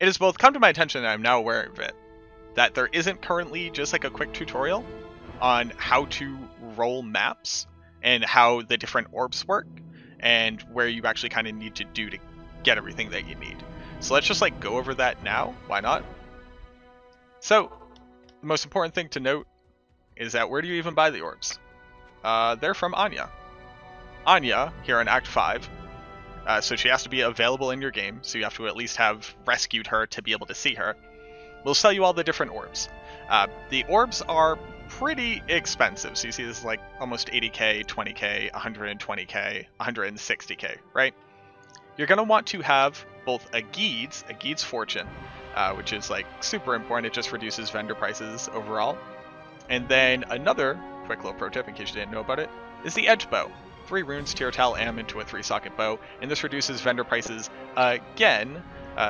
It has both come to my attention, and I'm now aware of it, that there isn't currently just like a quick tutorial on how to roll maps and how the different orbs work and where you actually kind of need to do to get everything that you need. So let's just like go over that now. Why not? So the most important thing to note is that where do you even buy the orbs? They're from Anya. Anya, here in Act 5, so she has to be available in your game, so you have to at least have rescued her to be able to see her. We'll sell you all the different orbs. The orbs are pretty expensive, so you see this is like almost 80k, 20k, 120k, 160k, right? You're going to want to have both a Geed's Fortune, which is like super important, it just reduces vendor prices overall. And then another quick little pro tip in case you didn't know about it, is the Edge Bow. 3 runes, Tiertal Am into a 3-socket bow, and this reduces vendor prices again.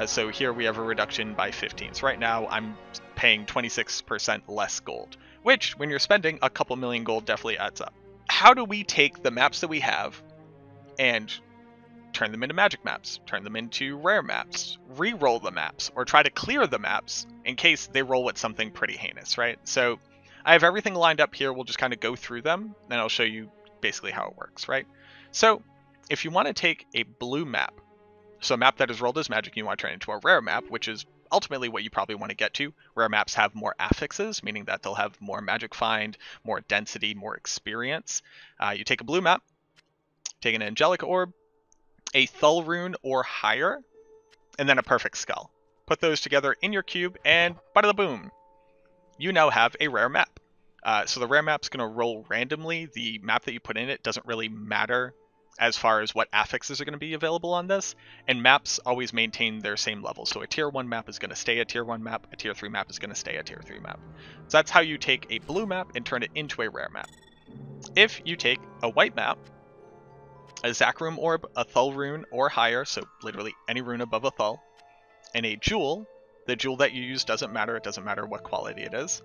So here we have a reduction by 15. So right now I'm paying 26% less gold, which when you're spending a couple million gold definitely adds up. How do we take the maps that we have and turn them into magic maps, turn them into rare maps, re-roll the maps, or try to clear the maps in case they roll with something pretty heinous, right? So I have everything lined up here. We'll just kind of go through them, and I'll show you basically how it works, right? So if you want to take a blue map, so a map that is rolled as magic, you want to turn it into a rare map, which is ultimately what you probably want to get to. Rare maps have more affixes, meaning that they'll have more magic find, more density, more experience. You take a blue map, take an angelic orb, a Thull rune or higher, and then a perfect skull. Put those together in your cube, and bada boom, you now have a rare map. So the rare map's going to roll randomly. The map that you put in it doesn't really matter as far as what affixes are going to be available on this, and maps always maintain their same level. So a tier 1 map is going to stay a tier 1 map, a tier 3 map is going to stay a tier 3 map. So that's how you take a blue map and turn it into a rare map. If you take a white map, a Zakrum orb, a Thull rune or higher, so literally any rune above a Thull, and a jewel, the jewel that you use doesn't matter, it doesn't matter what quality it is,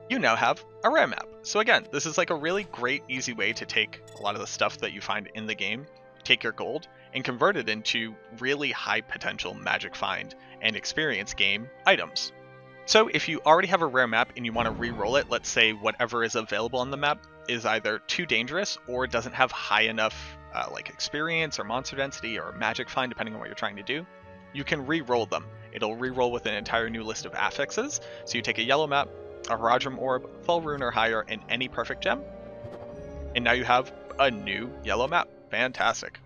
you now have a rare map. So again, this is like a really great, easy way to take a lot of the stuff that you find in the game, take your gold, and convert it into really high potential magic find and experience game items. So if you already have a rare map and you want to re-roll it, let's say whatever is available on the map is either too dangerous or doesn't have high enough like experience or monster density or magic find, depending on what you're trying to do, you can re-roll them. It'll re-roll with an entire new list of affixes. So you take a yellow map, a Haradrim orb, Thull rune or higher, and any perfect gem, and now you have a new yellow map. Fantastic.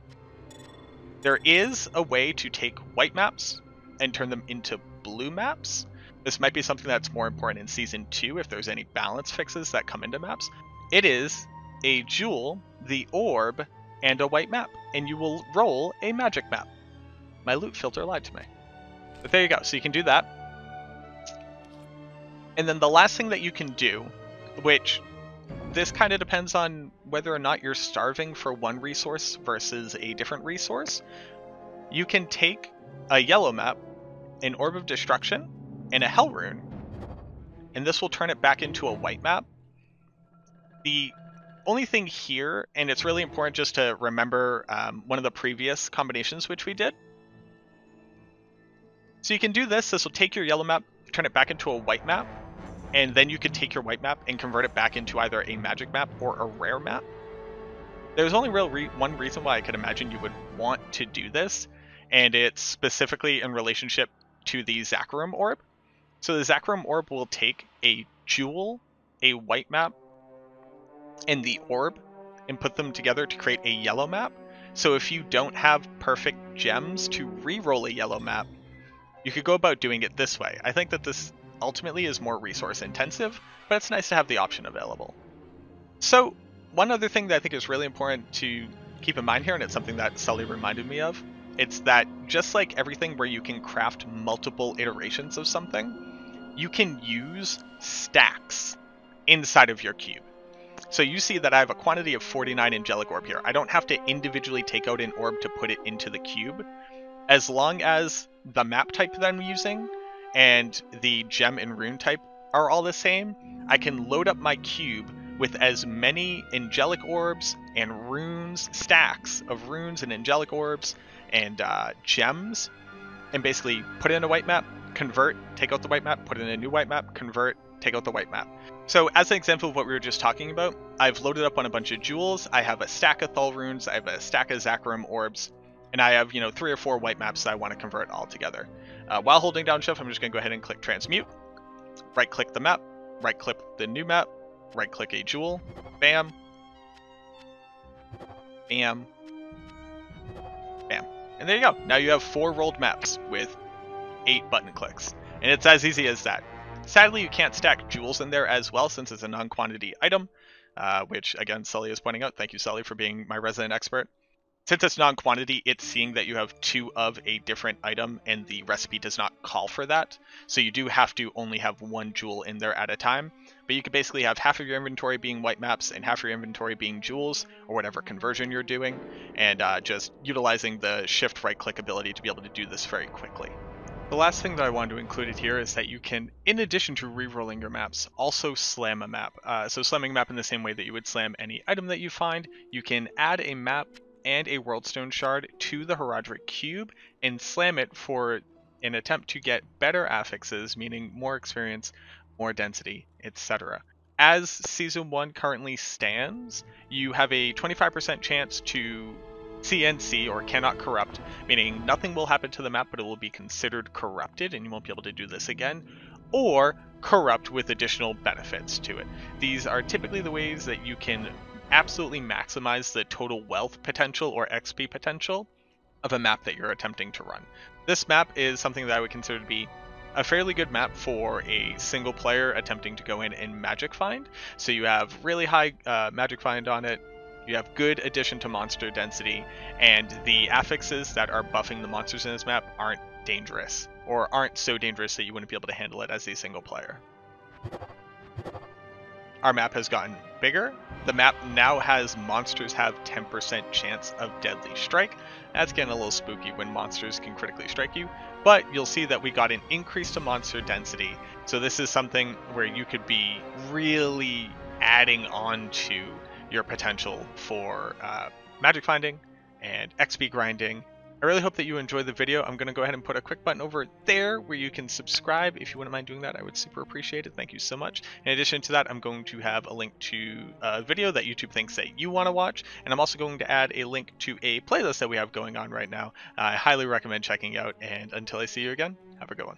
There is a way to take white maps and turn them into blue maps. This might be something that's more important in Season 2 if there's any balance fixes that come into maps. It is a jewel, the orb, and a white map, and you will roll a magic map. My loot filter lied to me. But there you go, so you can do that. And then the last thing that you can do, which this kind of depends on whether or not you're starving for one resource versus a different resource, you can take a yellow map, an Orb of Destruction, and a Hell rune, and this will turn it back into a white map. The only thing here, and it's really important just to remember one of the previous combinations which we did. So you can do this. This will take your yellow map, turn it back into a white map, and then you could take your white map and convert it back into either a magic map or a rare map. There's only one reason why I could imagine you would want to do this, and it's specifically in relationship to the Zakrum orb. So the Zakrum orb will take a jewel, a white map, and the orb, and put them together to create a yellow map. So if you don't have perfect gems to re-roll a yellow map, you could go about doing it this way. I think that this ultimately is more resource intensive, but it's nice to have the option available. So one other thing that I think is really important to keep in mind here, and it's something that Sully reminded me of, it's that just like everything where you can craft multiple iterations of something, you can use stacks inside of your cube. So you see that I have a quantity of 49 angelic orb here. I don't have to individually take out an orb to put it into the cube. As long as the map type that I'm using and the gem and rune type are all the same, I can load up my cube with as many angelic orbs and runes, stacks of runes and angelic orbs and gems and basically put in a white map, convert, take out the white map, put in a new white map, convert, take out the white map. So as an example of what we were just talking about, I've loaded up on a bunch of jewels. I have a stack of Thal runes, I have a stack of Zakarim orbs, and I have 3 or 4 white maps that I want to convert all together. While holding down shift, I'm just going to go ahead and click transmute, right click the map, right click the new map, right click a jewel, bam, bam, bam. And there you go. Now you have 4 rolled maps with 8 button clicks. And it's as easy as that. Sadly, you can't stack jewels in there as well since it's a non-quantity item, which again, Sully is pointing out. Thank you, Sully, for being my resident expert. Since it's non-quantity, it's seeing that you have 2 of a different item and the recipe does not call for that. So you do have to only have 1 jewel in there at a time. But you could basically have half of your inventory being white maps and half your inventory being jewels or whatever conversion you're doing. And just utilizing the shift right click ability to be able to do this very quickly. The last thing that I wanted to include here is that you can, in addition to re-rolling your maps, also slam a map. So slamming a map in the same way that you would slam any item that you find, you can add a map and a Worldstone shard to the Herodric Cube and slam it for an attempt to get better affixes, meaning more experience, more density, etc. As Season 1 currently stands, you have a 25% chance to CNC, or cannot corrupt, meaning nothing will happen to the map but it will be considered corrupted and you won't be able to do this again, or corrupt with additional benefits to it. These are typically the ways that you can absolutely maximize the total wealth potential or XP potential of a map that you're attempting to run. This map is something that I would consider to be a fairly good map for a single player attempting to go in and magic find. So you have really high magic find on it, you have good addition to monster density, and the affixes that are buffing the monsters in this map aren't dangerous, or aren't so dangerous that you wouldn't be able to handle it as a single player. Our map has gotten bigger. The map now has monsters have 10% chance of deadly strike. That's getting a little spooky when monsters can critically strike you, but you'll see that we got an increase to monster density. So this is something where you could be really adding on to your potential for magic finding and XP grinding. I really hope that you enjoyed the video. I'm going to go ahead and put a quick button over there where you can subscribe. If you wouldn't mind doing that, I would super appreciate it. Thank you so much. In addition to that, I'm going to have a link to a video that YouTube thinks that you want to watch. And I'm also going to add a link to a playlist that we have going on right now. I highly recommend checking out. And until I see you again, have a good one.